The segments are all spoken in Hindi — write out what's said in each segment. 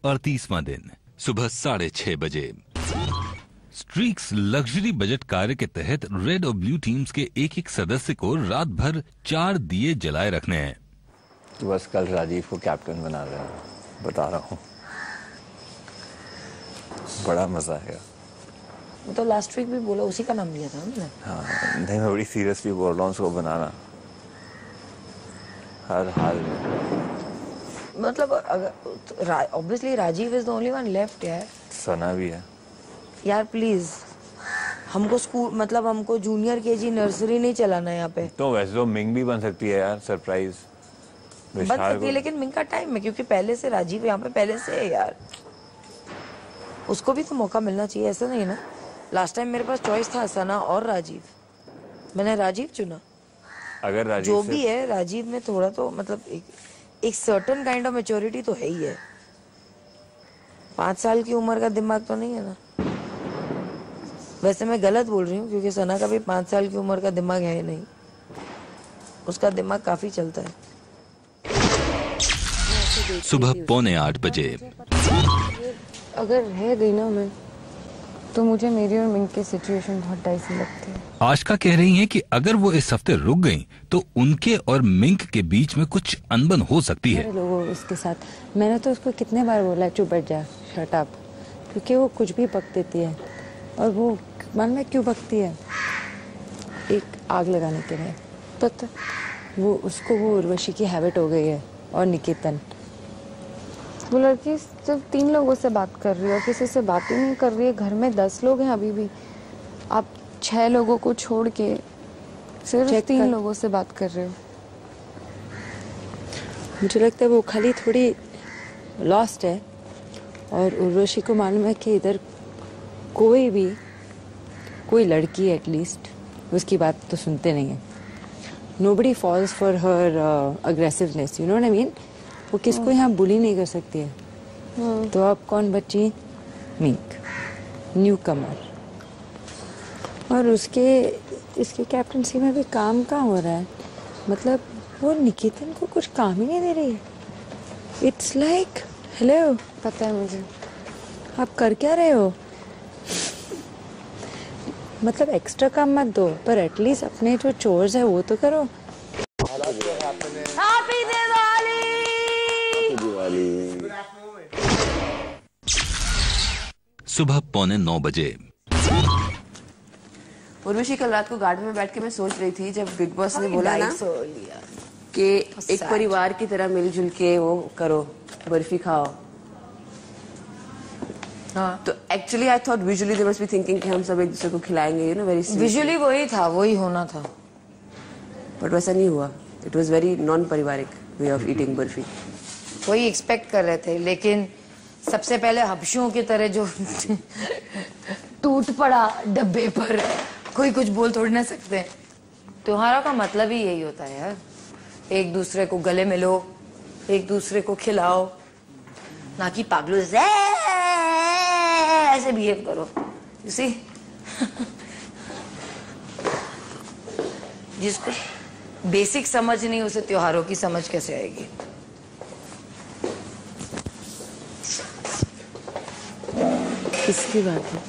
और 30वां दिन सुबह 6:30 बजे। स्ट्रीक्स लग्जरी बजट कार्य के तहत रेड और ब्लू टीम्स के एक एक सदस्य को रात भर 4 दिए जलाए रखने हैं। तो बस कल राजीव को कैप्टन बना रहे हैं, बता रहा हूँ, बड़ा मजा आएगा। तो लास्ट वीक भी बोला, उसी का नाम लिया था हमने। हाँ नहीं, मैं बड़ी सीरियसली बोल रहा हूँ उसको बनाना हर हाल में। मतलब obviously Rajiv is the only one left यार। सना भी है यार प्लीज, हमको स्कूल मतलब हमको जूनियर केजी नर्सरी नहीं चलाना है यहाँ पे। तो वैसे तो मिंग भी बन सकती है यार, सरप्राइज बन सकती है, लेकिन मिंग का टाइम है क्योंकि पहले से राजीव यहाँ पे पहले से है यार, उसको भी तो मौका मिलना चाहिए। ऐसा नहीं ना, लास्ट टाइम मेरे पास चॉइस था सना और राजीव, मैंने राजीव चुना। अगर राजीव जो भी है, राजीव में थोड़ा तो मतलब एक सर्टेन काइंड ऑफ मैच्योरिटी तो है ही है। 5 साल की उम्र का दिमाग तो नहीं है ना। वैसे मैं गलत बोल रही हूँ क्योंकि सना का भी 5 साल की उम्र का दिमाग है नहीं, उसका दिमाग काफी चलता है। सुबह 7:45 बजे। अगर रह गई ना मैं, तो मुझे मेरी और मिंग की सिचुएशन बहुत डाइसी लगती है। आशिका कह रही हैं कि अगर वो इस हफ्ते रुक गईं, तो उनके और मिंग के बीच में कुछ अनबन हो सकती है। लोगों उसके साथ मैंने तो उसको कितने बार बोला चुप बैठ जा, शट अप, क्योंकि वो कुछ भी बक देती है। और वो मालूम है क्यों बकती है? एक आग लगाने के लिए। पता वो उसको वो उर्वशी की हैबिट हो गई है। और निकेतन, वो लड़की सिर्फ 3 लोगों से बात कर रही है और किसी से बात ही नहीं कर रही है। घर में 10 लोग हैं अभी भी, आप 6 लोगों को छोड़ के सिर्फ 3 लोगों से बात कर रहे हो। मुझे लगता है वो खाली थोड़ी लॉस्ट है। और उर्वशी को मालूम है कि इधर कोई लड़की एटलीस्ट उसकी बात तो सुनते नहीं है। Nobody falls for her aggressiveness, you know what I mean. वो किसको यहाँ बुली नहीं कर सकती है। तो अब कौन बची? मिंक, न्यू कमर। और इसके कैप्टनसी में भी काम कहाँ हो रहा है? मतलब वो निकेतन को कुछ काम ही नहीं दे रही है। इट्स लाइक हेलो, पता है मुझे आप कर क्या रहे हो। मतलब एक्स्ट्रा काम मत दो, पर एटलीस्ट अपने जो चोर्स है वो तो करो। हैप्पी दिवाली। सुबह 8:45 बजे। उर्वशी, कल रात को गार्डन में बैठ के मैं सोच रही थी जब बिग बॉस ने बोला ना कि एक परिवार की तरह मिलजुल के वो करो, बर्फी खाओ। हाँ। तो actually I thought visually they must be thinking कि हम सब एक दूसरे को खिलाएंगे, यू नो, वेरी विजुअली वही था, वही होना था, बट वैसा नहीं हुआ। इट वाज वेरी नॉन पारिवारिक वे ऑफ ईटिंग बर्फी। वही एक्सपेक्ट कर रहे थे, लेकिन सबसे पहले हबशियों की तरह जो टूट पड़ा डब्बे पर, कोई कुछ बोल थोड़ी ना सकते हैं। त्योहारों का मतलब ही यही होता है यार, एक दूसरे को गले मिलो, एक दूसरे को खिलाओ, ना कि पागलों से ऐसे बिहेव करो। यू सी जिसको बेसिक समझ नहीं, उसे त्योहारों की समझ कैसे आएगी। किसकी बात है?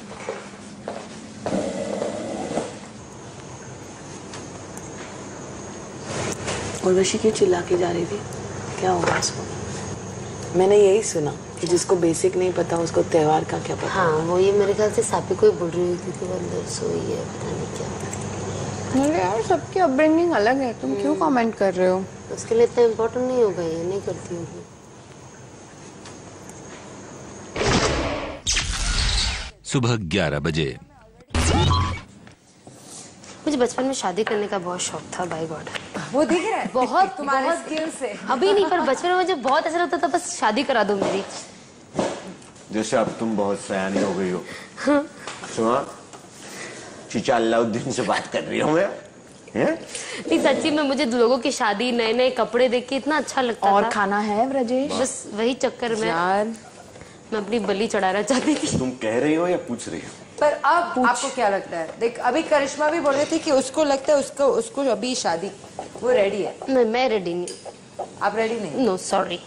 उर्वशी क्यों चिल्ला के जा रही थी? क्या होगा इसको? मैंने यही सुना कि जिसको बेसिक नहीं पता उसको त्योहार का क्या पता। हाँ, वो ये मेरे ख्याल से सापी को ही बोल रही थी कि वो अंदर सोई है, पता नहीं क्या। अरे यार, सबकी अपब्रिंगिंग अलग है, तुम क्यों कमेंट कर रहे हो? उसके लिए इतना इम्पोर्टेंट नहीं होगा, ये नहीं करती होगी। सुबह 11 बजे। मुझे बचपन में शादी करने का बहुत शौक था, बाय गॉड। वो दिख रहा है बहुत तुम्हारे स्किल से। अभी नहीं, पर बचपन में मुझे बहुत ऐसा लगता था बस शादी करा दो मेरी। जैसे अब तुम बहुत सयानी हो गई हो। सुना, चीचा अलाउद्दीन से बात कर रही हूँ मैं। नहीं सच्ची में, मुझे लोगों की शादी, नए नए कपड़े देख के इतना अच्छा लगता था। और खाना है ब्रजेश? बस वही चक्कर में यार मैं अपनी बलि चढ़ाना चाहती थी। तुम कह रही हो या पूछ रही हो? पर अब आपको क्या लगता है? देख, अभी करिश्मा भी बोल रही थी कि उसको लगता है उसको अभी शादी, वो रेडी है। नहीं, मैं रेडी नहीं। आप रेडी नहीं? No sorry.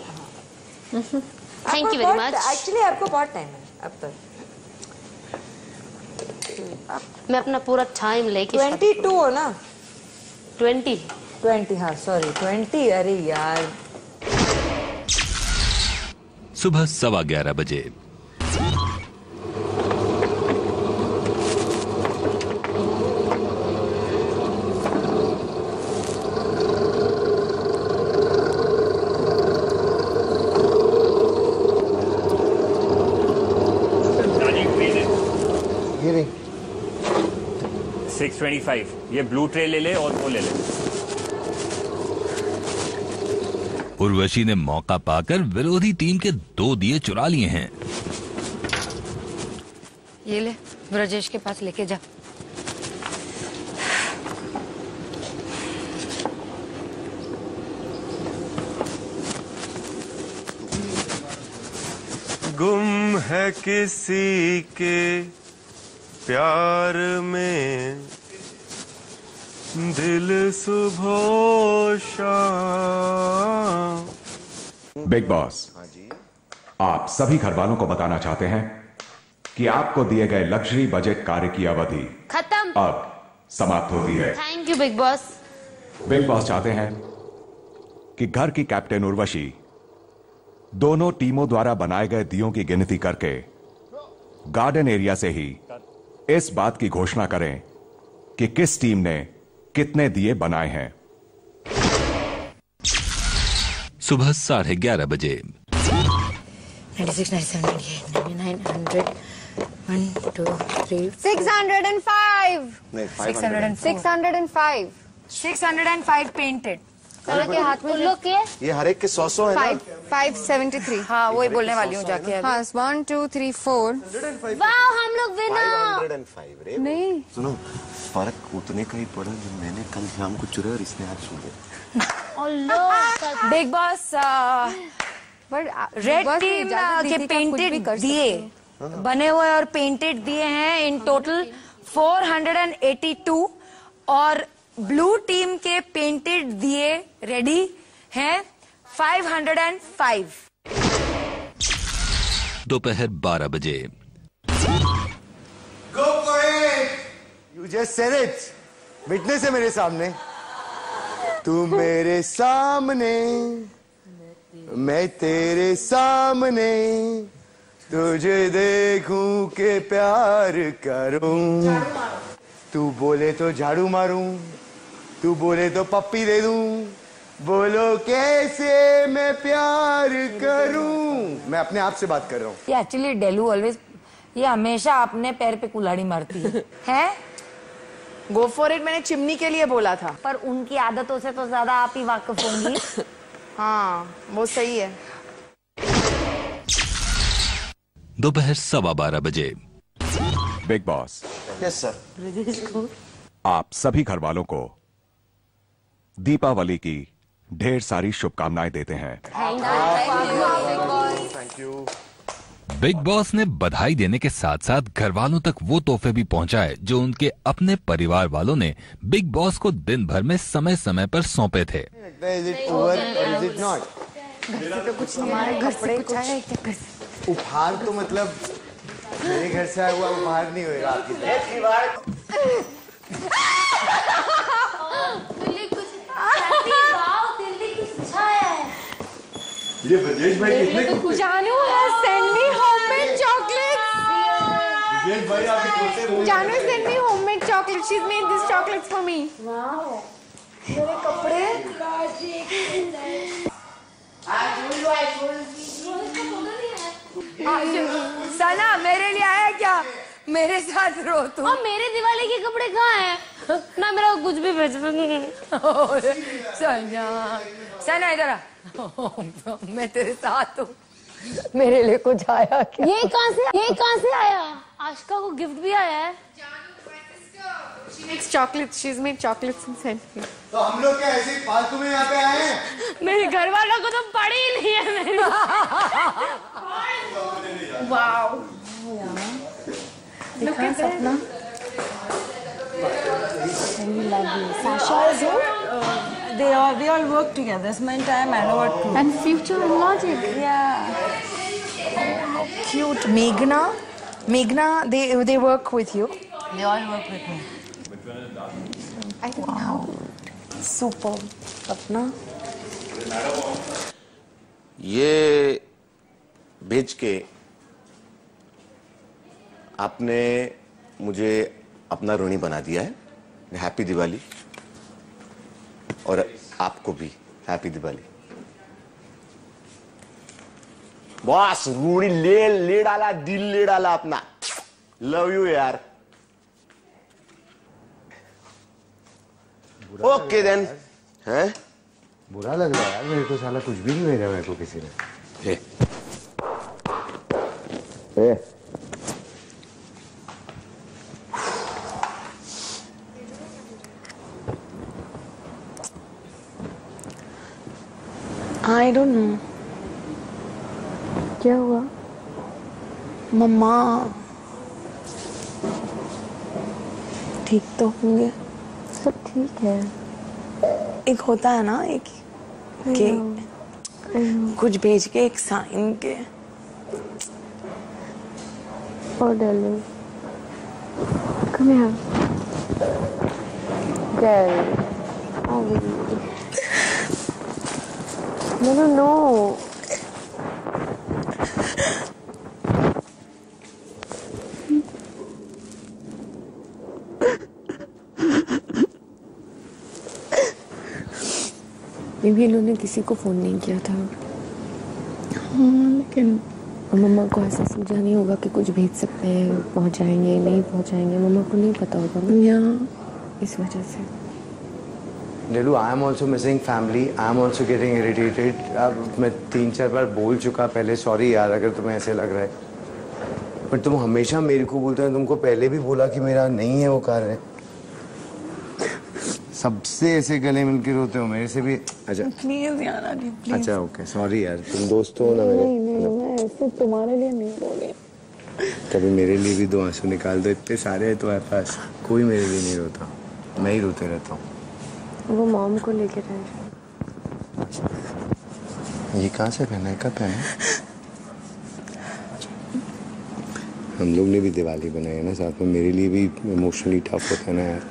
Thank you very much. Actually आपको बहुत टाइम है अब तक। मैं अपना पूरा टाइम लेके 22 हो ना? 20 हाँ सॉरी 20। अरे यार सुबह 11:15 बजे। ये नहीं 625 ये ब्लू ट्रे ले ले और वो ले ले। उर्वशी ने मौका पाकर विरोधी टीम के 2 दिए चुरा लिए हैं। ये ले, ब्रजेश के पास लेके जा। गुम है किसी के प्यार में दिल सुबह शाम। बिग बॉस, आप सभी घर वालों को बताना चाहते हैं कि आपको दिए गए लग्जरी बजट कार्य की अवधि खत्म अब समाप्त होती है। Thank you big boss. Big boss चाहते हैं कि घर की कैप्टन उर्वशी दोनों टीमों द्वारा बनाए गए दियों की गिनती करके गार्डन एरिया से ही इस बात की घोषणा करें कि किस टीम ने कितने दिए बनाए हैं। सुबह 11:30 बजे। 96, 97, 98, 99, 100, 1, 2, 3, 605 नहीं 605 605 पेंटेड। के हाथ में उल्लू के ये हर एक के 100 है ना? 573। हाँ वही बोलने वाली हूँ जाके अभी। हाँ 1 2 3 4 वाह हम लोग विनर। 505 रे। नहीं सुनो, फर्क उतने का ही पड़ा जो मैंने कल शाम को चुरा और इसने आज सुबह। बिग बॉस रेड टीम के पेंटेड दिए बने हुए और पेंटेड दिए हैं इन टोटल 482 और ब्लू टीम के पेंटेड दिए रेडी हैं 505। दोपहर 12 बजे। Go for it! You just said it. Witness है मेरे सामने। तू मेरे सामने, मैं तेरे सामने, तुझे देखूं के प्यार करूं। तू बोले तो झाड़ू मारूं, तू बोले तो पप्पी दे दूं, बोलो कैसे मैं प्यार करूं। मैं अपने आप से बात कर रहा हूँ। ये एक्चुअली डेलू ऑलवेज ये हमेशा अपने पैर पे कुल्हाड़ी मारती है हैं? गो फॉर इट मैंने चिमनी के लिए बोला था। पर उनकी आदतों से तो ज्यादा आप ही वाकिफ होंगी। हाँ वो सही है। दोपहर 12:15 बजे। Big boss, yes sir. आप सभी घर वालों को दीपावली की ढेर सारी शुभकामनाएं देते हैं। Thank you. बिग बॉस ने बधाई देने के साथ साथ घर वालों तक वो तोहफे भी पहुंचाए जो उनके अपने परिवार वालों ने बिग बॉस को दिन भर में समय समय पर सौंपे थे। Is it over or is it not? कुछ नहीं हमारे घर से कुछ आया है क्या? उपहार तो मतलब मेरे घर से आया हुआ उपहार नहीं होगा आपकी तरफ। ये ब्रजेश भाई कितने जानू has sent me homemade chocolates. Brajesh भाई आप छोटे Janu sent me homemade chocolates. She's made these chocolates for me. मेरे कपड़े सना मेरे लिए आया क्या? मेरे साथ रो तू। और मेरे दिवाली के कपड़े कहाँ हैं? ना मेरा कुछ भी भेज। सना इधर आ। मैं तेरे साथ हूँ। मेरे लिए कुछ आया क्या? ये कहाँ से आया? आशिका को गिफ्ट भी आया है। she makes chocolates. She's made chocolates and sent me. तो हम लोग क्या ऐसे फालतू में यहाँ पे आए हैं? मेरे घर वालों को तो पड़ी ही नहीं है मेरी। Wow. Look at that. Sasha is here. We all work together. It's my entire matter what to. And future and logic. Yeah. cute. Meghna, they work with you. They all work with me. I think wow. Super. Sapna. ये भेज के आपने मुझे अपना ऋणी बना दिया है। हैप्पी दिवाली। और आपको भी हैप्पी दिवाली। बॉस रूढ़ी ले डाला, दिल ले डाला अपना। लव यू यार। Okay then. हैं? बुरा लग रहा है यार मेरे को, साला कुछ भी नहीं भेजा मेरे को किसी ने। I don't know. क्या हुआ? मम्मा ठीक तो होंगे? सब ठीक है। एक होता है ना एक के कुछ भेज के एक साइन के। Oh darling, come here. Girl, oh baby. No. Baby इन्होंने किसी को फोन नहीं किया था। लेकिन मम्मा को ऐसा समझा नहीं होगा कि कुछ भेज सकते हैं, पहुंचाएंगे नहीं पहुंचाएंगे, मम्मा को नहीं पता होगा ना, इस वजह से। Neelu, I am also missing family, I am also getting irritated. अब मैं 3-4 बार बोल चुका पहले, सॉरी यार अगर तुम्हें ऐसे लग रहा है, पर तुम हमेशा मेरे को बोलते हो। तुमको पहले भी बोला कि मेरा नहीं है वो कार्य। सबसे ऐसे गले मिलके रोते हो, मेरे से भी। अच्छा प्लीज यार आदि प्लीज। अच्छा ओके सॉरी यार, तुम दोस्त हो ना मेरे। नहीं मैं ऐसे तुम्हारे लिए नहीं बोल रही। कभी मेरे लिए भी 2 आंसू निकाल दो, इतने सारे हैं तुम्हारे पास। कोई मेरे लिए नहीं रोता, मैं ही रोते रहता हूँ। वो मॉम को लेके रहे। ये कहाँ से पहना है, कब पहना है? हम लोग ने भी दिवाली बनाई है ना साथ में, मेरे लिए भी इमोशनली टफ होता है ना यार।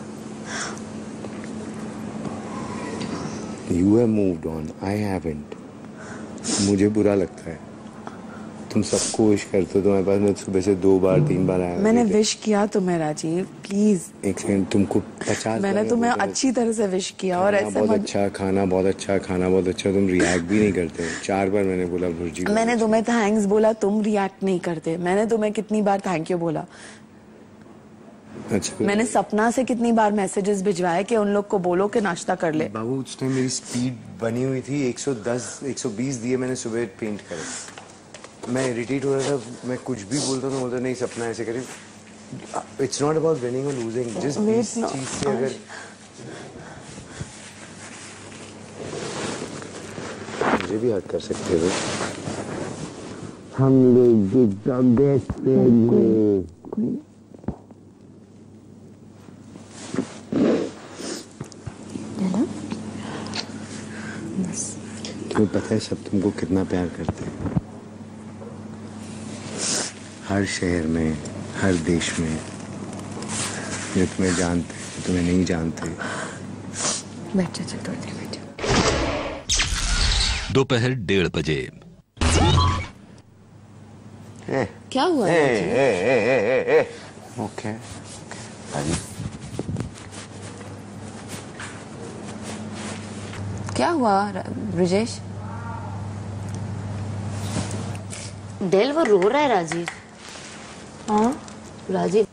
You have moved on, I haven't. मुझे बुरा लगता है। तुम सबको विश करते हो, तुम्हारे पास मैं सुबह से 2 बार 3 बार आया। मैंने विश किया तुम्हें राजीव, प्लीज। एक सेकंड, तुमको 50 मैंने तुम्हें अच्छी तरह से विश किया और ऐसे बहुत अच्छा खाना, बहुत अच्छा खाना, बहुत अच्छा। तुम रिएक्ट भी नहीं करते। 4 बार मैंने बोला भुर्जी। मैंने तुम्हें थैंक्स बोला, तुम रिएक्ट नहीं करते। मैंने तुम्हें कितनी बार थैंक यू बोला। अच्छा मैंने सपना से कितनी बार मैसेजेस भिजवाए कि उन लोग को बोलो कि नाश्ता कर ले। बाबू उस टाइम मेरी स्पीड बनी हुई थी, 110-120 दिए मैंने सुबह पेंट करे। मैं इरिटेट हो रहा था, मैं कुछ भी बोलता था, बोलता नहीं सपना ऐसे करे। इट्स नॉट अबाउट विनिंग और लूजिंग, जस्ट इस चीज से अगर मुझे भी हर्ट कर सकते हो। हम लोग बेस्ट फ्रेंड हैं। तुम्हें पता है सब तुमको कितना प्यार करते हैं, हर शहर में, हर देश में। जो तुम्हें जानते हैं, तुम्हें नहीं जानते। बैठ जा, चल थोड़ी देर बैठ जा। दोपहर 1:30 बजे। क्या हुआ? ओके क्या हुआ ब्रिजेश? डेल वो रो रहा है राजीव। हाँ राजीव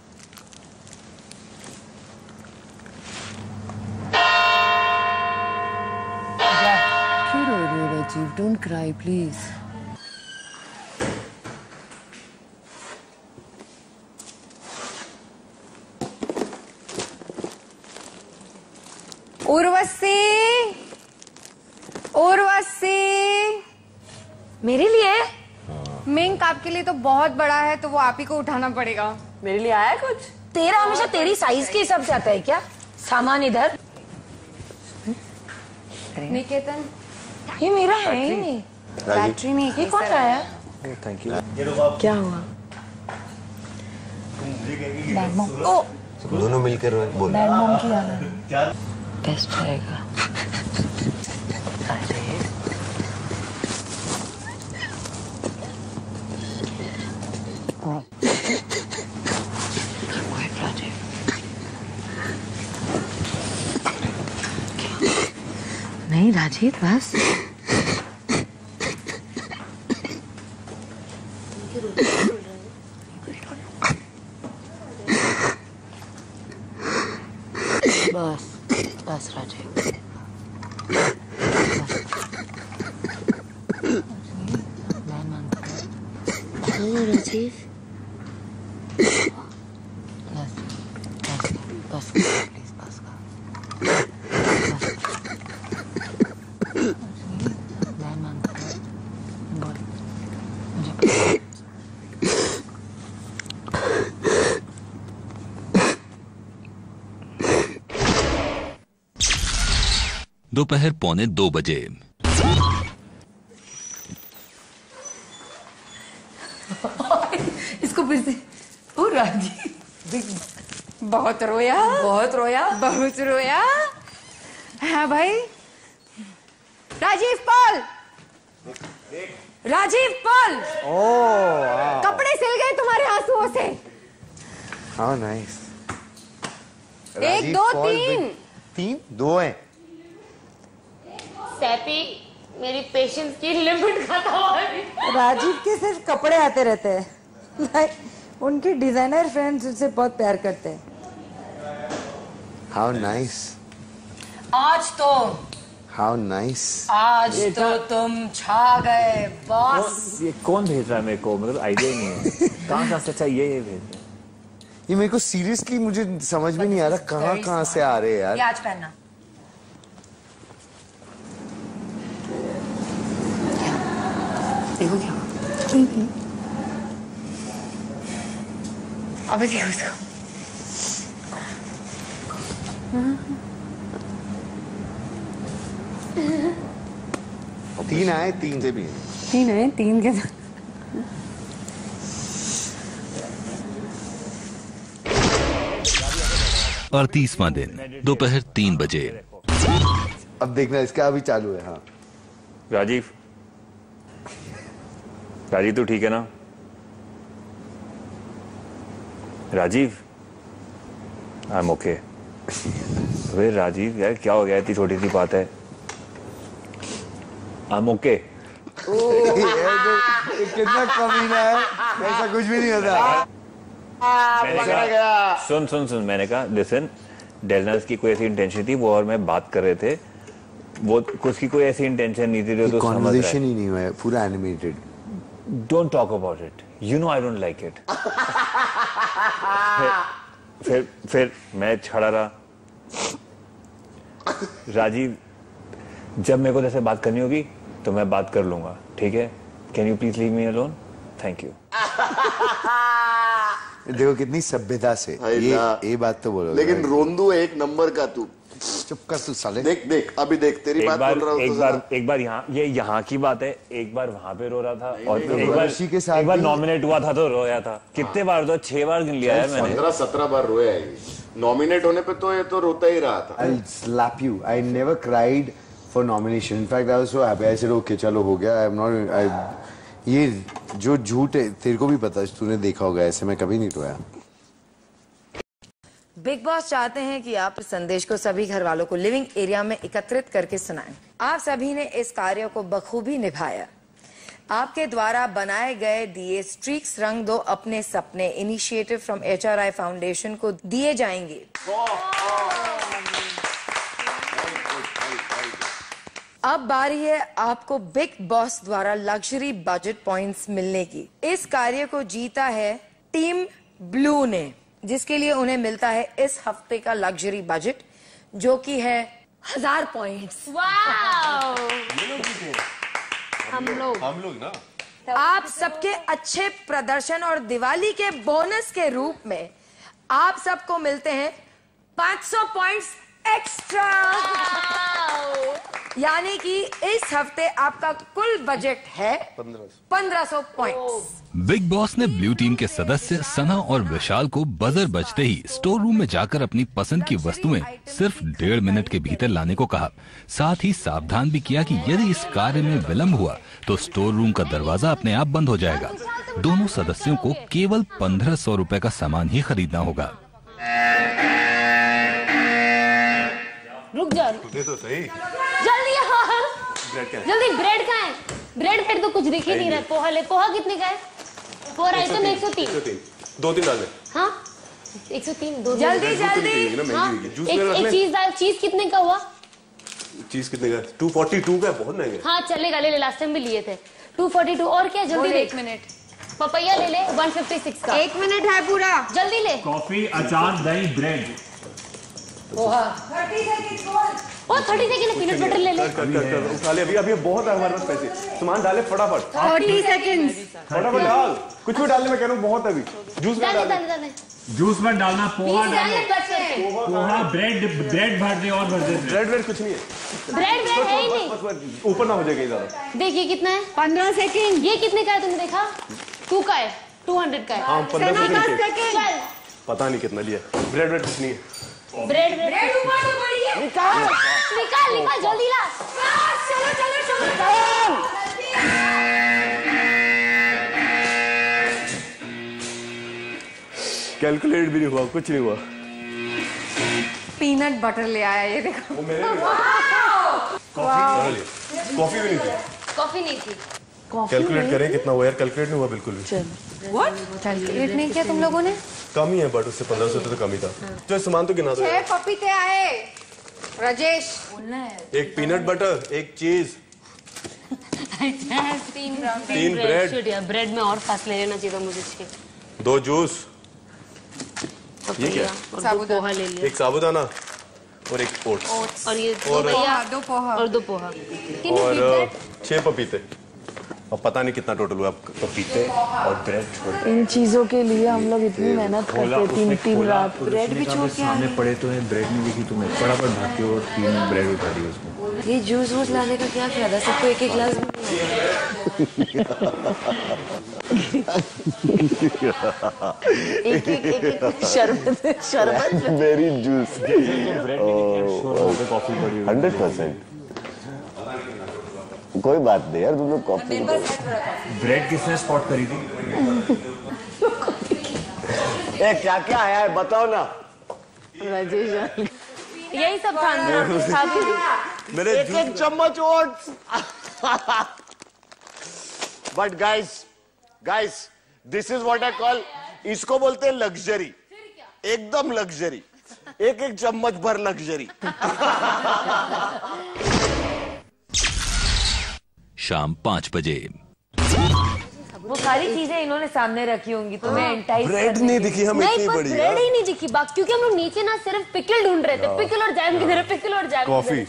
क्यों रो रही हो Rajiv? Don't cry please. Urvashi मेरे लिए? मिंक आपके लिए तो बहुत बड़ा है, तो वो आप ही को उठाना पड़ेगा। मेरे लिए आया कुछ? तेरा हमेशा तेरी साइज के हिसाब से आता है क्या? सामान इधर। निकेतन ये मेरा है। बैटरी नहीं, ये कौन लाया? Thank you. क्या हुआ? Dad mom. दोनों मिलकर बोल। डैड मॉम की याद है। बेस्ट रहेगा। नहीं राजीव बस। बस बस राजीव। राजीव बस बस प्लीज बस मैं मांगता हूँ बोल मुझे दोपहर 1:45 बजे। इसको फिर से। ओ राजीव बहुत रोया, बहुत रोया, बहुत रोया। हाँ भाई। राजीव पॉल, राजीव पॉल, कपड़े सिल गए तुम्हारे आंसुओं से। हाँ नाइस। 1 2 3 3 2 हैं। सैपी मेरी पेशेंस की लिमिट खत्म हो गई। राजीव के सिर्फ कपड़े आते रहते हैं। उनके डिजाइनर फ्रेंड्स उनसे बहुत प्यार करते हैं। How nice. How nice. आज तो तुम छा गए बॉस। ये कौन भेज रहा है मेरे को? मतलब आइडिया ही नहीं है कहाँ से। अच्छा ये भेज रहा है। ये मेरे को सीरियसली मुझे समझ में नहीं आ रहा कहाँ से आ रहे हैं यार। ये आज पहनना। देखो क्या अबे देखो इसको। 3 आए 3 से भी 3 है 3 के साथ। और 30वां दिन दोपहर 3 बजे। अब देखना इसका अभी चालू है। हाँ राजीव, राजीव तू ठीक है ना? Rajiv I am okay. अरे राजीव यार क्या हो गया? इतनी छोटी सी बात है। आई एम ओके। कितना कमीना है, ऐसा कुछ भी नहीं होता। सुन सुन सुन, मैंने कहा लिसन, डेलनर्स की कोई ऐसी इंटेंशन थी, वो और मैं बात कर रहे थे, वो उसकी कोई ऐसी इंटेंशन नहीं थी जो तो समझ रहा है। ही नहीं हुआ है, पूरा animated. Don't talk about it. You know I don't like it. फिर मैं छड़ा रहा। राजीव, जब मेरे को जैसे बात करनी होगी तो मैं बात कर लूंगा, ठीक है? Can you please leave me alone? Thank you. देखो कितनी सभ्यता से ये बात तो बोलो। लेकिन रोंदू एक नंबर का तू। चुप कर तू साले। देख अभी देख तेरी बात बोल रहा हूँ। एक बार यहाँ की बात है, एक बार वहाँ पे रो रहा था, और एक बार नॉमिनेट हुआ था तो रोया था। कितने बार तो 6 बार गिन लिया है मैंने। 15-17 बार रोया है। नॉमिनेट होने पे तो ये तो रोता ही रहा था। I'll slap you. I never cried for nomination. In fact, I was so happy. I said, okay, चलो हो गया. I'm not. ये जो झूठ है तेरे को भी पता है, तूने देखा होगा, ऐसे मैं कभी नहीं रोया। बिग बॉस चाहते हैं कि आप इस संदेश को सभी घर वालों को लिविंग एरिया में एकत्रित करके सुनाएं। आप सभी ने इस कार्य को बखूबी निभाया। आपके द्वारा बनाए गए दिए स्ट्रीक्स रंग दो अपने सपने इनिशिएटिव फ्रॉम HRI फाउंडेशन को दिए जाएंगे। अब बारी है आपको बिग बॉस द्वारा लग्जरी बजट पॉइंट्स मिलने की। इस कार्य को जीता है टीम ब्लू ने, जिसके लिए उन्हें मिलता है इस हफ्ते का लग्जरी बजट, जो कि है 1000 पॉइंट्स। हम लोग ना। आप सबके अच्छे प्रदर्शन और दिवाली के बोनस के रूप में आप सबको मिलते हैं 500 पॉइंट्स एक्स्ट्रा। यानी कि इस हफ्ते आपका कुल बजट है 1500 पॉइंट्स। बिग बॉस ने ब्लू टीम के सदस्य सना और विशाल को बजर बजते ही स्टोर रूम में जाकर अपनी पसंद की वस्तुएं सिर्फ 1.5 मिनट के भीतर लाने को कहा। साथ ही सावधान भी किया कि यदि इस कार्य में विलंब हुआ तो स्टोर रूम का दरवाजा अपने आप बंद हो जाएगा। दोनों सदस्यों को केवल 1500 रुपए का सामान ही खरीदना होगा। रुक जा, तो सही। जल्दी जल्दी, ब्रेड कहाँ है? ब्रेड तो कुछ दिख ही नहीं रहा। पोहा ले, पोहा कितने का है? 4 आइटम 103। 2-3 डाल दे। हाँ 103, 2 जल्दी जल्दी। एक चीज डाल। चीज कितने का हुआ? चीज कितने का? 242 का, बहुत महंगा। हाँ चलेगा, ले ले, लास्ट टाइम भी लिए थे। 242 और क्या? जल्दी 1 मिनट। पपैया ले ले 156 का। 1 मिनट है पूरा, जल्दी ले। कॉफी, अचार, दही, ब्रेड। पोहा 30 सेकंड। ओ 30 सेकंड, पीनट बटर ले ले। कर उठा ले। अभी बहुत है हमारे पास पैसे। सामान डाले फटाफट। 30 सेकंड फटाफट डाल। कुछ भी डालने में कह रहा हूँ, बहुत अभी। जूस में डाल। जूस में डालना, पोहा डालो। पोहा, ब्रेड भर दे और भर दे। ब्रेड कुछ नहीं है। ब्रेड है ही नहीं। ऊपर ना हो जाएगा ज्यादा। देखिए कितना है? 15 सेकंड। ये कितने का है तुमने देखा? 2 का है, 200 का है। हाँ 15 सेकंड। पता नहीं कितना लिया। ब्रेड कुछ नहीं है। ब्रेड ऊपर से पड़ी है। निकाल जल्दी ला। चलो कैलकुलेट भी नहीं हुआ, कुछ नहीं हुआ। पीनट बटर ले आया, ये देखो। कॉफी भी नहीं थी। कॉफी नहीं थी। कैलकुलेट करें कितना हुआ यार? कैलकुलेट नहीं हुआ बिल्कुल भी। कैलकुलेट नहीं किया तुम लोगों ने? कम ही है, बट उससे 1500 तो कम ही था। जो सामान तो गिना दो। 6 पपीते आए। राजेश, 1 पीनट बटर, 1 चीज, 3 ब्रेड। ब्रेड में और फासले लेना चाहिए था मुझे। 2 जूस, ये क्या? पोहा ले लिया। 1 साबुदाना और 1 ओट्स। और ये 2 पोहा और 2 पोहा और 6 पपीते। और पता नहीं कितना टोटल हुआ। पपीते और ब्रेड छोड़ के। इन चीजों के लिए हम लोग इतनी मेहनत करते, 3 रात। ब्रेड भी छोड़ के सामने पड़े तो है, ब्रेड नहीं दिखी तुम्हें, फटाफट भाग के और 3 ब्रेड उठा दी उसमें। ये जूस वूस लाने का क्या फायदा? सबको एक गिलास। एक शरबत वेरी जूस। कॉफी पड़ी 100%। कोई बात नहीं यार, तुम लोग कॉफी। ब्रेड किसने स्पॉट करी थी? क्या क्या है यार, बताओ ना। राजेश यही सब था। मेरे एक चम्मच oats. But guys this is what I call, इसको बोलते हैं लग्जरी। एकदम लग्जरी। एक चम्मच भर लग्जरी। शाम 5 बजे। वो सारी चीजें इन्होंने सामने रखी होंगी, तुम्हें एंटाइज ब्रेड नहीं दिखी हमें इतनी बड़ी। ब्रेड ही नहीं दिखी क्योंकि हम लोग नीचे ना सिर्फ पिकल ढूंढ रहे थे। पिकल और जैम की तरह, पिकल और जैम। कॉफी,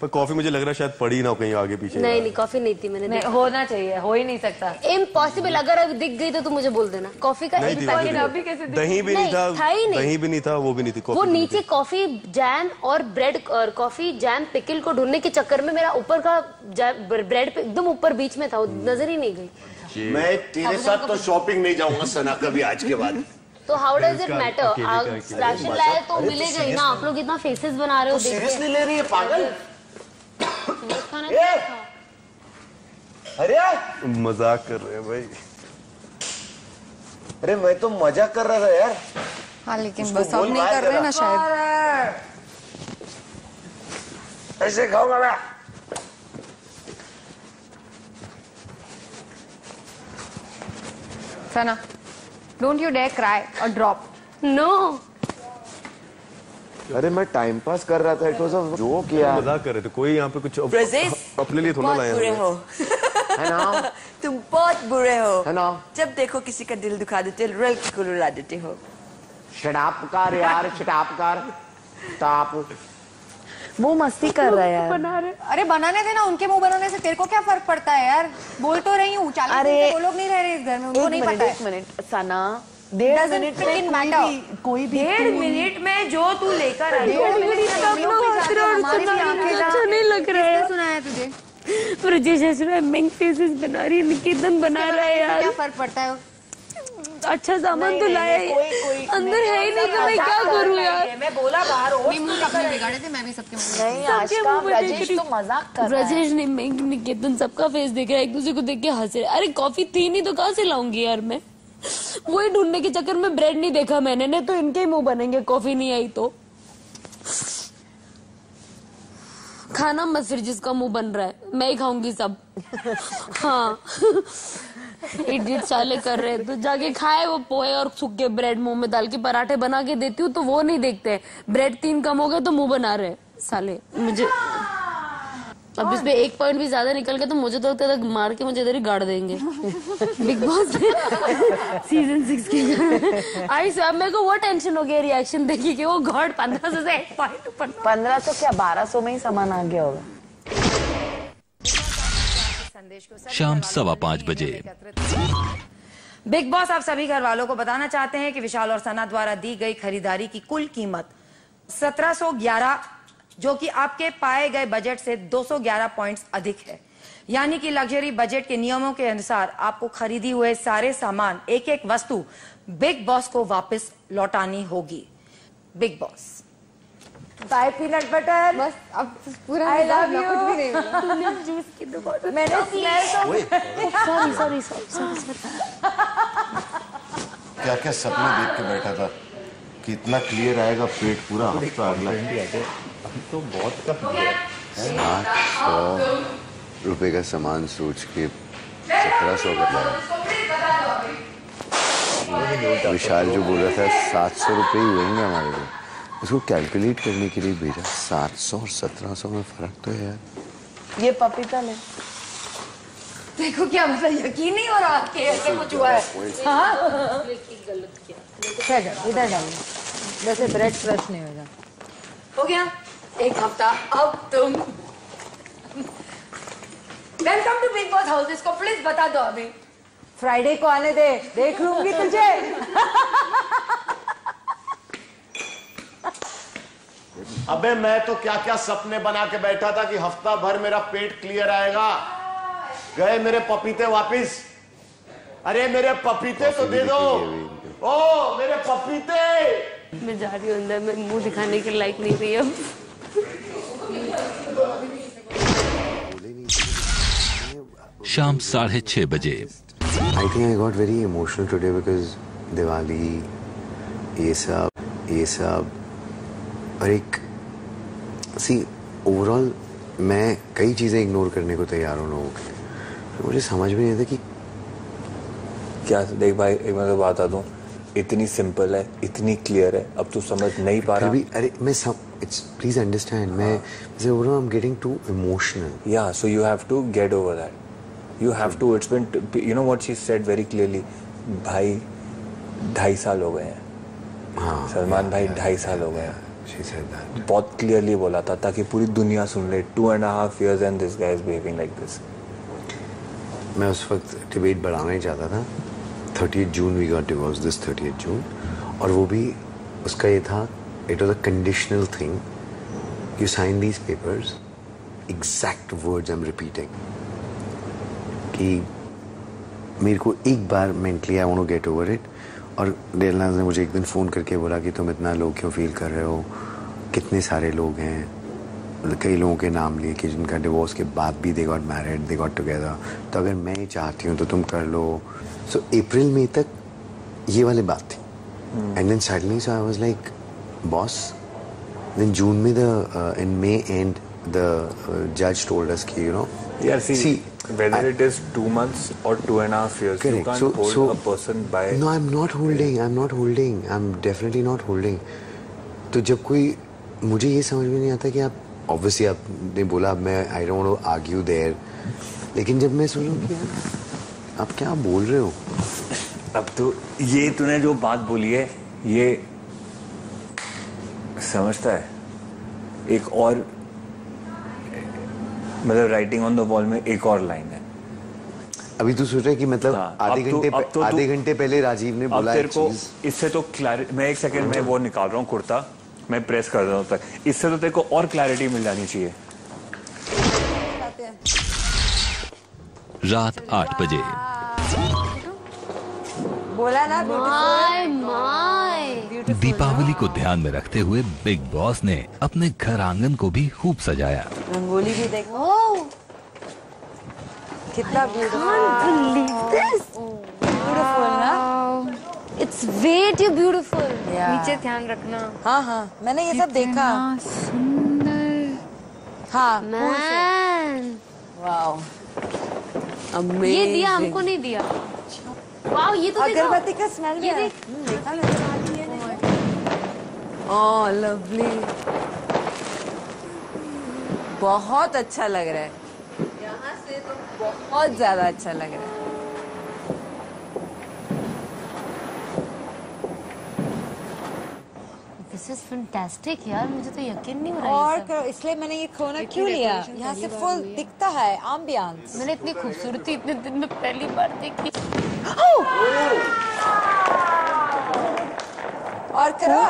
पर कॉफी मुझे लग रहा है शायद पड़ी ना कहीं आगे पीछे। नहीं कॉफी नहीं थी। मैंने होना चाहिए, हो ही नहीं सकता। इम्पॉसिबल। अगर अभी दिख गई तो मुझे बोल देना। कॉफी का एक पैकेट अभी कैसे? दही भी नहीं था, दही भी नहीं था, वो भी नहीं थी। वो नीचे कॉफी जैम और ब्रेड और कॉफी जैम पिकल को ढूंढने के चक्कर में मेरा ऊपर का ब्रेड पे एकदम ऊपर बीच में था, वो नजर ही नहीं गई। मैं तेरे साथ तो शॉपिंग नहीं जाऊंगा सना कभी आज के बाद। तो how does it matter? Ration लाए तो मिलेगा ही ना। आप लोग इतना फेसेस बना रहे हो। सीरियसली ले रही है पागल? अरे मजाक कर रहे हैं भाई। अरे मैं तो मजाक कर रहा था यार। हाँ लेकिन बस अब नहीं कर रहे ना शायद। ऐसे खाऊंगा मैं। सना, डोंट यू डेयर क्राई और ड्रॉप। नो। अरे मैं टाइम पास कर रहा था, इट वाज अ जोक यार। मजाक कर रहे थे। कोई यहाँ पे कुछ अपने लिए थोड़ा लाया बुरे हो है ना? तुम बहुत बुरे हो है ना? जब देखो किसी का दिल दुखा देते, रेल को रुला देते हो। शराब कर यार, शराब कर। स्टॉप। वो मस्ती कर रहा है यार। अरे बनाने देना, उनके मुंह बनाने से तेरे को क्या फर्क पड़ता है यार? बोल तो रही हूँ, 40 दिन से वो लोग नहीं रह रहे इस घर में, उनको नहीं पता है। 1 मिनट सना, 1.5 मिनट में कोई भी 1.5 मिनट में जो तू लेकर आई अच्छा नहीं लग रहा है। सुनाया तुझे? ब्रजेश ऐसा मिंग फेसेस बना रही है, निकेतन बना रहा है यार। क्या फर्क पड़ता है? अच्छा सामान तो लाया है, अंदर है ही नहीं तो मैं क्या करूँ यार। मैं बोला बाहर हो, मुंह अपने बिगाड़े थे, मैं भी सबके मुंह नहीं आशका, ब्रजेश तो मजाक कर रहा है। ब्रजेश ने मिंग निकेतन सबका फेस देख रहा है, एक दूसरे को देख के हंस रहे। अरे कॉफी थी नहीं तो कहाँ से लाऊंगी यार मैं? वही ढूंढने के चक्कर में ब्रेड नहीं देखा मैंने, नहीं तो इनके ही मुंह बनेंगे कॉफी नहीं आई तो। खाना मत फिर जिसका मुंह बन रहा है, मैं ही खाऊंगी सब। हाँ इडियट साले कर रहे तो जाके खाए वो पोहे और सूखे ब्रेड मुंह में डाल के पराठे बना के देती हूँ तो वो नहीं देखते। ब्रेड 3 कम हो गए तो मुंह बना रहे साले। मुझे अब इसमें 1 पॉइंट भी ज्यादा निकल गया तो मुझे तो लगता है मार के मुझे इधर ही गाड़ देंगे। बिग बॉस सीजन 6 की आई अब मेरे को वो टेंशन हो गया रिएक्शन देखी कि वो गॉड 1500 से 1 पॉइंट ऊपर। 1500 क्या 1200 में ही सामान आ गया होगा। शाम 5:15 बजे। बिग बॉस आप सभी घर वालों को बताना चाहते हैं कि विशाल और सना द्वारा दी गई खरीदारी की कुल कीमत 1711, जो कि आपके पाए गए बजट से 211 पॉइंट्स अधिक है। यानी कि लग्जरी बजट के नियमों के अनुसार आपको खरीदी हुए सारे सामान, एक एक वस्तु बिग बॉस को वापस लौटानी होगी। Bigg Boss bye peanut butter. बस अब पूरा I love you। कुछ भी नहीं जूस की दुकान मैंने सॉरी क्या क्या सपने देख के बैठा था कि इतना क्लियर आएगा पेट पूरा हफ्ता अगला। तो बहुत कम है। 800 रुपए का सामान सोच के 1700 का लाया। विशाल जो बोल रहा था 700 रुपए ही होंगे हमारे को, उसको कैलकुलेट करने के लिए भेजा। 700 और 1700 में फर्क तो है यार। ये पपीता ले देखो, क्या मतलब यकीन नहीं हो रहा कि ऐसे कुछ हुआ है। हाँ गलत किया। इधर डालो, वैसे ब्रेड फ्रेश नहीं होगा। हो गया 1 हफ्ता। अब तुम welcome to Bigg Boss house. इसको प्लीज बता दो अभी। फ्राइडे को आने दे, देख लूंगी तुझे। अबे मैं तो क्या क्या सपने बना के बैठा था कि हफ्ता भर मेरा पेट क्लियर आएगा। गए मेरे पपीते वापिस। अरे मेरे पपीते तो दे दो। ओ मेरे पपीते। मैं जा रही हूँ अंदर, मैं मुंह दिखाने के लायक नहीं रही अब। शाम 6:30 बजे। I think I got very emotional today because Diwali ये सब और एक ओवरऑल मैं कई चीजें इग्नोर करने को तैयार हूँ लोगों के। तो मुझे समझ में नहीं आता कि क्या। देख भाई एक मैं तो बात दूं, इतनी सिंपल है, इतनी क्लियर है, अब तू समझ नहीं पा रहा। अरे मैं प्लीज अंडरस्टैंड, मैं बोल रहा हूँ I am getting too emotional. Yeah so you have to get over that. You have to, it's been, you know what she said very clearly, भाई 2.5 साल हो गए हैं। हाँ, सलमान भाई 2.5 साल हो गए हैं। बहुत क्लियरली बोला था ताकि पूरी दुनिया सुन ले। 2.5 years and this guy is behaving like this। मैं उस वक्त डिबेट बढ़ाना ही चाहता था। 30th June we got divorced, this 30th June, और वो भी उसका ये था, it was a conditional thing, you sign these papers, exact words I'm repeating, कि मेरे को एक बार mentally I want to get over it। और डेलनाज ने मुझे एक दिन फ़ोन करके बोला कि तुम इतना लो क्यों फील कर रहे हो, कितने सारे लोग हैं, कई लोगों के नाम लिए कि जिनका डिवोर्स के बाद भी they got married, they got together, तो अगर मैं ही चाहती हूँ तो तुम कर लो। सो अप्रैल मई तक ये वाली बात थी। And then suddenly so I was like boss. Then June में इन मे एंड द जज टोल्ड अस कि you know see whether it is 2 months or 2.5 years, correct. you can't hold a person by। No, I'm not holding, I'm definitely not holding। तो जब कोई, मुझे ये समझ में नहीं आता कि आप obviously आपने बोला अब मैं I don't want to argue there, लेकिन जब मैं सुनूं कि यार आप क्या बोल रहे हो। अब तो ये तूने जो बात बोली है ये समझता है, एक और मतलब राइटिंग ऑन द वॉल में एक और लाइन है। अभी तू सोच रहा है कि मतलब आधे घंटे पहले राजीव ने बोला तेरे को इससे तो मैं एक सेकंड में वो निकाल रहा हूँ कुर्ता, मैं प्रेस कर रहा हूँ तक, इससे तो तेरे को और क्लैरिटी मिल जानी चाहिए। रात 8 बजे बोला ना दीपावली को ध्यान में रखते हुए बिग बॉस ने अपने घर आंगन को भी खूब सजाया। रंगोली भी देखो कितना ब्यूटीफुल ना। It's way too beautiful. नीचे ध्यान रखना। हाँ हाँ मैंने ये सब देखा। सुंदर। हाँ वाओ ये दिया हमको नहीं दिया। वाओ ये तो अगरबत्ती का स्मेल भी ये देखा ओह लवली, बहुत अच्छा लग रहा है, यहाँ से तो बहुत ज्यादा अच्छा लग रहा है। दिस इज फैंटास्टिक यार, मुझे तो यकीन नहीं हो रहा है। और इसलिए मैंने ये खोना क्यों लिया, यहाँ से फुल दिखता है एम्बियंस। मैंने इतनी खूबसूरती इतने दिन में पहली बार देखी। और करो।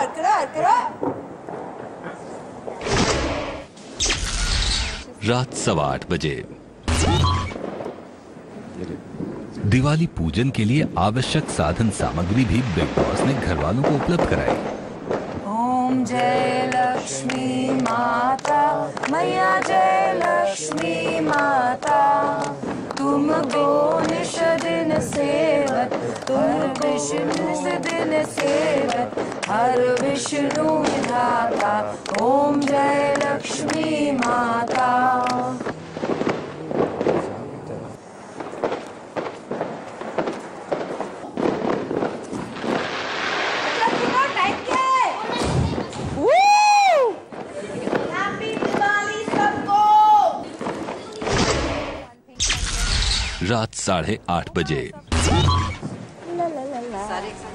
रात 8:15 बजे दिवाली पूजन के लिए आवश्यक साधन सामग्री भी बिग बॉस ने घर वालों को उपलब्ध कराई। ओम जय लक्ष्मी माता, मैया जय लक्ष्मी माता, तुम गो निश दिन सेवत, तुम विष्णु दिन सेवत, हर विष्णु विधाता, ओम जय लक्ष्मी माता। रात 8:30 बजे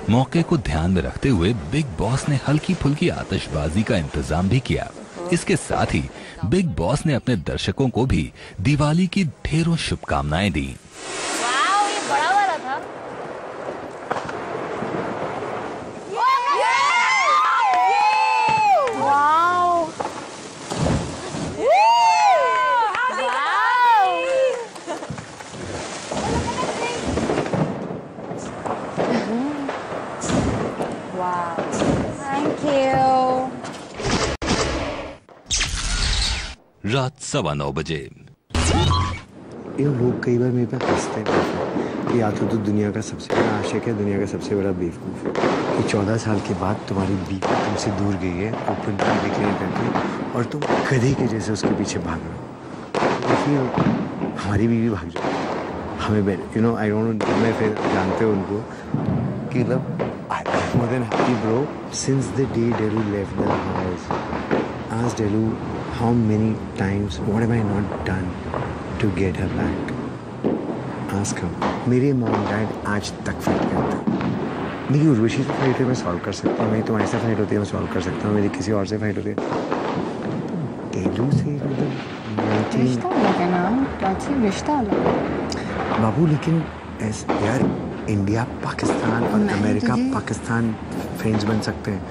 मौके को ध्यान में रखते हुए बिग बॉस ने हल्की फुल्की आतिशबाजी का इंतजाम भी किया। इसके साथ ही बिग बॉस ने अपने दर्शकों को भी दिवाली की ढेरों शुभकामनाएं दी। वाओ ये बड़ा वाला था। रात 9:15 बजे ये लोग कई बार मेरे पे हंसते हैं कि या तो दुनिया का सबसे बड़ा आशिक है, दुनिया का सबसे बड़ा बेवकूफ़ है कि 14 साल के बाद तुम्हारी बीवी तुमसे दूर गई है ओपन पर डिक्लेयर करके और तुम गधे के जैसे उसके पीछे भाग रहे हो। हमारी बीवी भाग जाए हमें आई डोंट नो, मैं फिर जानते हो उनको कि more than happy bro since the day Delu left the house. Ask Delu how many times what have I not done to get her back. Ask her. मेरे मॉम डैड आज तक फाइट करते हैं। मेरी उर्वशी से फाइट है मैं सॉल्व कर सकता हूँ, मेरी तुम्हारे से फाइट होती है मैं सॉल्व कर सकता हूँ, मेरी किसी और से फाइट होती है। डेलू से मतलब रिश्ता अलग बाबू, लेकिन यार इंडिया पाकिस्तान और अमेरिका पाकिस्तान फ्रेंड्स बन सकते हैं,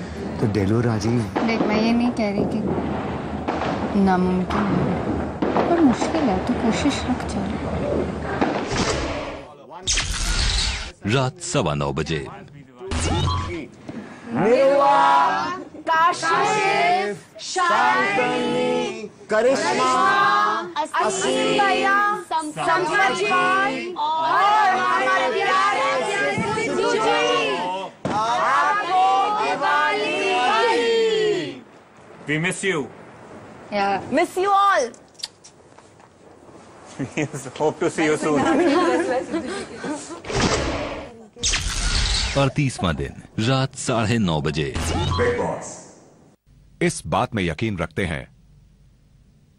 तो डेलो राजीव। देख मैं ये नहीं कह रही कि नामुमकिन है, पर मुश्किल है, तो कोशिश रख चल। रात 9:15 बजे काशिफ, शांतनी, करिश्मा, असीम भैया, संपत भाई और हमारे प्यारे सिद्धू जी, आपको दिवाली बधाई। We miss you. Yeah. Miss you all. Yes, hope to see you soon. 38वां दिन रात 9:30 बजे इस बात में यकीन रखते हैं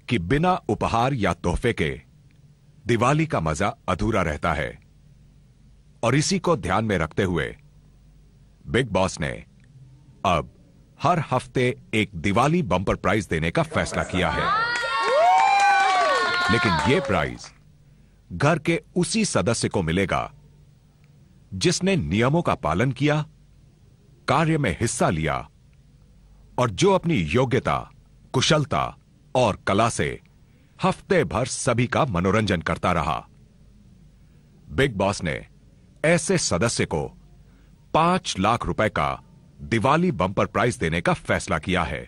कि बिना उपहार या तोहफे के दिवाली का मजा अधूरा रहता है, और इसी को ध्यान में रखते हुए बिग बॉस ने अब हर हफ्ते एक दिवाली बम्पर प्राइज देने का फैसला किया है। लेकिन यह प्राइज घर के उसी सदस्य को मिलेगा जिसने नियमों का पालन किया, कार्य में हिस्सा लिया और जो अपनी योग्यता, कुशलता और कला से हफ्ते भर सभी का मनोरंजन करता रहा। बिग बॉस ने ऐसे सदस्य को 5 लाख रुपए का दिवाली बम्पर प्राइज देने का फैसला किया है।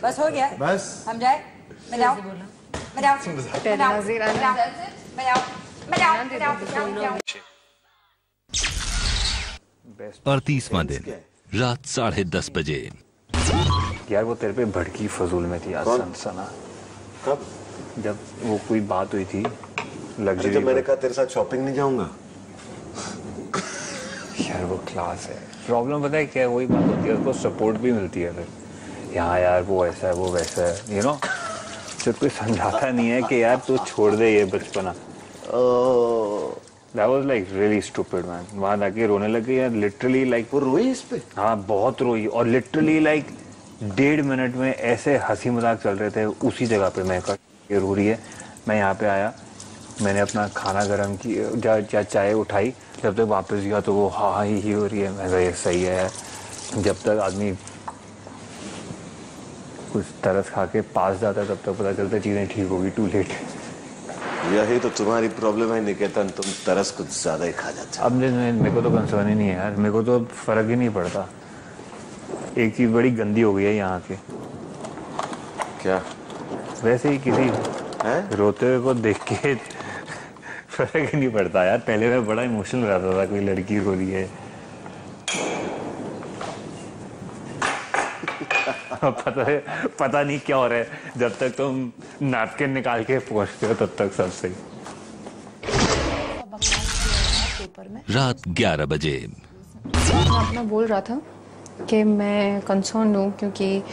बस हो गया, बस हम जाए। मैं जाऊं? मैं जाऊं? मैं जाऊं? मैं जाऊं? 38वां दिन रात 10:30 बजे। यार वो तेरे पे भड़की फजूल में थी आज सना। कब? जब वो कोई बात हुई थी लग्जरी। जब मैंने कहा तेरे साथ शॉपिंग नहीं जाऊंगा। यार वो क्लास है। प्रॉब्लम पता है क्या है? वही बात होती है, उसको सपोर्ट भी मिलती है फिर। यहाँ यार वो ऐसा है, वो वैसा है, यू नो। जब कोई समझाता नहीं है कि यार तू छोड़ दे ये बचपना। That was like really stupid man। वहां जाके रोने लग गई यार, लिटरली लाइक। वो रोई इस पे? हाँ बहुत रोई, और लिटरली लाइक 1.5 मिनट में ऐसे हंसी मजाक चल रहे थे उसी जगह पे। मैं कहा ये रो रही है। मैं यहाँ पे आया, मैंने अपना खाना गर्म किया, चाय उठाई, जब तक वापस गया तो वो हाँ ही हो रही है। मैं कहा ये सही है। जब तक आदमी कुछ तरस खा के पास जाता है तब तक पता चलता है चीजें ठीक होगी। Too late. यही तो तुम्हारी प्रॉब्लम है निकेतन, तुम तरस कुछ ज्यादा ही खा जाते हो। अब मेरे को तो कंसर्न ही नहीं है यार, मेरे को तो फर्क ही नहीं पड़ता। एक चीज बड़ी गंदी हो गई है यहाँ की। क्या? वैसे ही किसी रोते हुए को देख के फर्क ही नहीं पड़ता यार। पहले मैं बड़ा इमोशनल रहता था, कोई लड़की रो रही है। पता नहीं क्या हो रहा है, जब तक तुम नैपकिन निकाल के पहुंचते हो तब तक सब सही। रात 11 बजे। मैं बोल रहा था कि मैं कंसर्न हूँ क्योंकि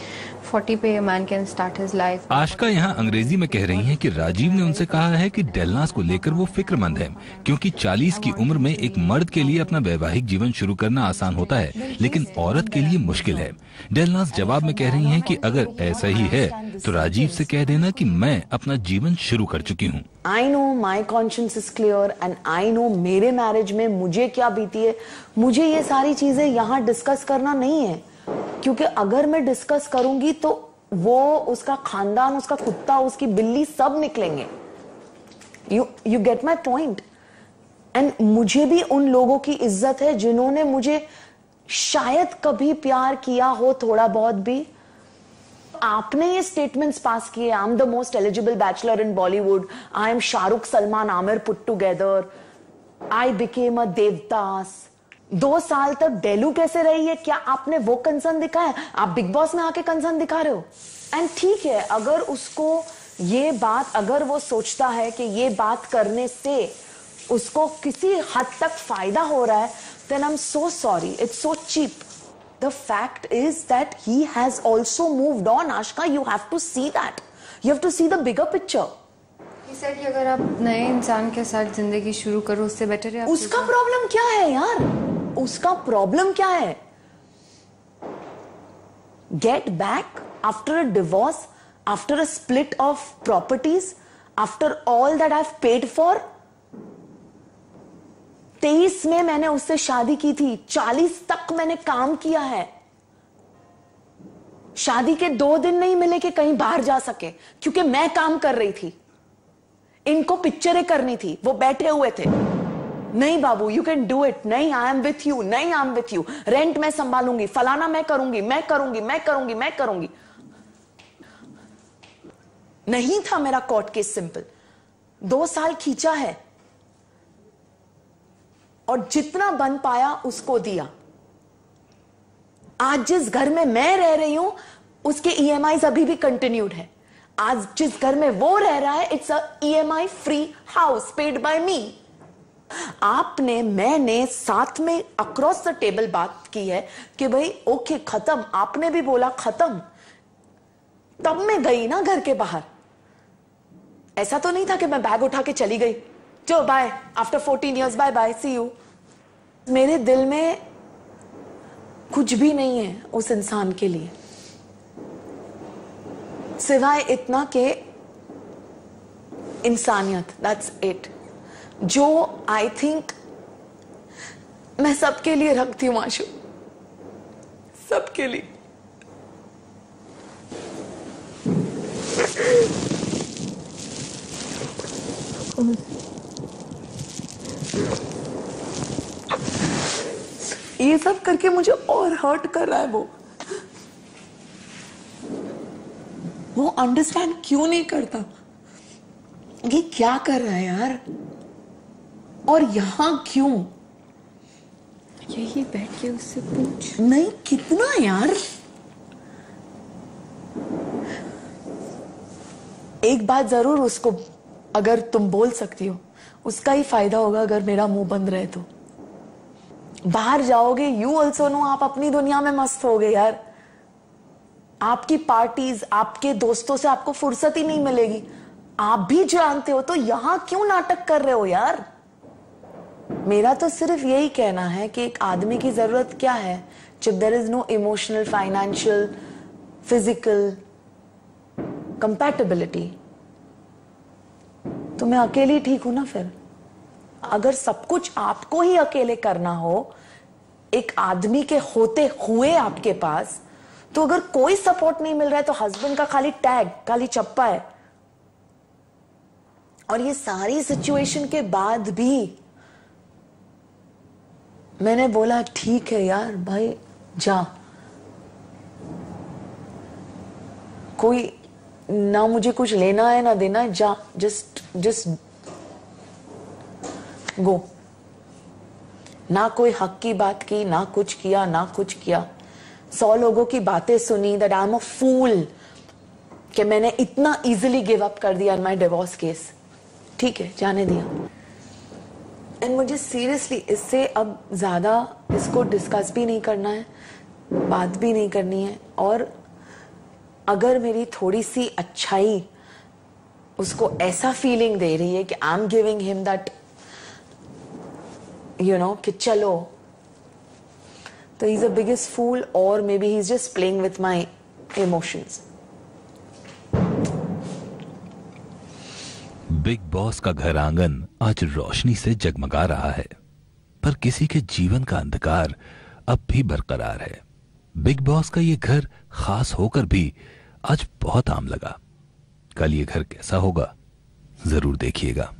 40 पे man can start his life. आशका यहाँ अंग्रेजी में कह रही हैं कि राजीव ने उनसे कहा है कि डेलनास को लेकर वो फिक्रमंद है, क्योंकि 40 की उम्र में एक मर्द के लिए अपना वैवाहिक जीवन शुरू करना आसान होता है, लेकिन औरत के लिए मुश्किल है। डेलनास जवाब में कह रही हैं कि अगर ऐसा ही है तो राजीव से कह देना कि मैं अपना जीवन शुरू कर चुकी हूँ। I know my conscience is clear and I know मेरे मैरिज में मुझे क्या बीती है। मुझे ये सारी चीजें यहाँ डिस्कस करना नहीं है, क्योंकि अगर मैं डिस्कस करूंगी तो वो, उसका खानदान, उसका कुत्ता, उसकी बिल्ली सब निकलेंगे। You get my point. And मुझे भी उन लोगों की इज्जत है जिन्होंने मुझे शायद कभी प्यार किया हो, थोड़ा बहुत भी। आपने ये स्टेटमेंट्स पास किए, I am the most eligible bachelor in Bollywood, I am Shahrukh, Salman, Aamir put together, I became a Devdas. 2 साल तक डेलू कैसे रही है, क्या आपने वो कंसर्न दिखाया? आप बिग बॉस में आके कंसर्न दिखा रहे हो। एंड ठीक है, अगर उसको ये बात, अगर वो सोचता है कि ये बात करने से उसको किसी हद तक फायदा हो रहा है, then I'm so sorry, it's so cheap. The fact is that he has also moved on. Ashka, you have to see that. You have to see the bigger picture. He said कि अगर आप नए इंसान के साथ जिंदगी शुरू करो उससे बेटर है। उसका प्रॉब्लम क्या है यार? उसका प्रॉब्लम क्या है? Get back after a divorce, after a split of properties, after all that I've paid for. 23 में मैंने उससे शादी की थी, 40 तक मैंने काम किया है। शादी के 2 दिन नहीं मिले कि कहीं बाहर जा सके, क्योंकि मैं काम कर रही थी, इनको पिक्चरें करनी थी, वो बैठे हुए थे। नहीं बाबू, यू कैन डू इट, नहीं आई एम विथ यू, नहीं I am with you, rent मैं संभालूंगी, फलाना मैं करूंगी, मैं करूंगी, मैं करूंगी, मैं करूंगी। नहीं था मेरा कोर्ट केस सिंपल। 2 साल खींचा है और जितना बन पाया उसको दिया। आज जिस घर में मैं रह रही हूं उसके EMIs अभी भी कंटिन्यूड है। आज जिस घर में वो रह रहा है, it's a EMI free house paid by me. आपने, मैंने साथ में अक्रॉस द टेबल बात की है कि भाई ओके खत्म, आपने भी बोला खत्म, तब मैं गई ना घर के बाहर। ऐसा तो नहीं था कि मैं बैग उठा के चली गई, चलो bye, after 14 years bye bye, see you. मेरे दिल में कुछ भी नहीं है उस इंसान के लिए, सिवाय इतना के इंसानियत, दैट्स इट, जो आई थिंक मैं सबके लिए रखती हूँ आशु, सबके लिए। ये सब करके मुझे और हर्ट कर रहा है वो अंडरस्टैंड क्यों नहीं करता, ये क्या कर रहा है यार, और यहां क्यों? यही बैठ के उससे पूछ। नहीं, कितना यार। एक बात जरूर उसको अगर तुम बोल सकती हो, उसका ही फायदा होगा अगर मेरा मुंह बंद रहे तो। बाहर जाओगे, यू ऑल्सो नो, आप अपनी दुनिया में मस्त हो गए यार। आपकी पार्टीज, आपके दोस्तों से आपको फुर्सत ही नहीं मिलेगी। आप भी जानते हो, तो यहां क्यों नाटक कर रहे हो यार? मेरा तो सिर्फ यही कहना है कि एक आदमी की जरूरत क्या है जब there is no emotional, financial, physical compatibility, तो मैं अकेली ठीक हूं ना। फिर अगर सब कुछ आपको ही अकेले करना हो, एक आदमी के होते हुए आपके पास, तो अगर कोई सपोर्ट नहीं मिल रहा है तो हस्बैंड का खाली टैग, खाली चप्पा है। और ये सारी सिचुएशन के बाद भी मैंने बोला ठीक है यार भाई, जा, कोई ना मुझे कुछ लेना है ना देना है, जा, जस्ट गो। ना कोई हक की बात की, ना कुछ किया, ना कुछ किया। 100 लोगों की बातें सुनी दैट आई एम अ फूल, कि मैंने इतना इजीली गिव अप कर दिया इन माय डिवोर्स केस। ठीक है, जाने दिया। एंड मुझे सीरियसली इससे अब ज्यादा इसको डिस्कस भी नहीं करना है, बात भी नहीं करनी है। और अगर मेरी थोड़ी सी अच्छाई उसको ऐसा फीलिंग दे रही है कि I am giving him that, you know, कि चलो, तो ही इज द बिगेस्ट फूल, और may be he is just playing with my emotions. Big boss का घर आंगन आज रोशनी से जगमगा रहा है, पर किसी के जीवन का अंधकार अब भी बरकरार है। बिग बॉस का ये घर खास होकर भी आज बहुत आम लगा। कल ये घर कैसा होगा, जरूर देखिएगा।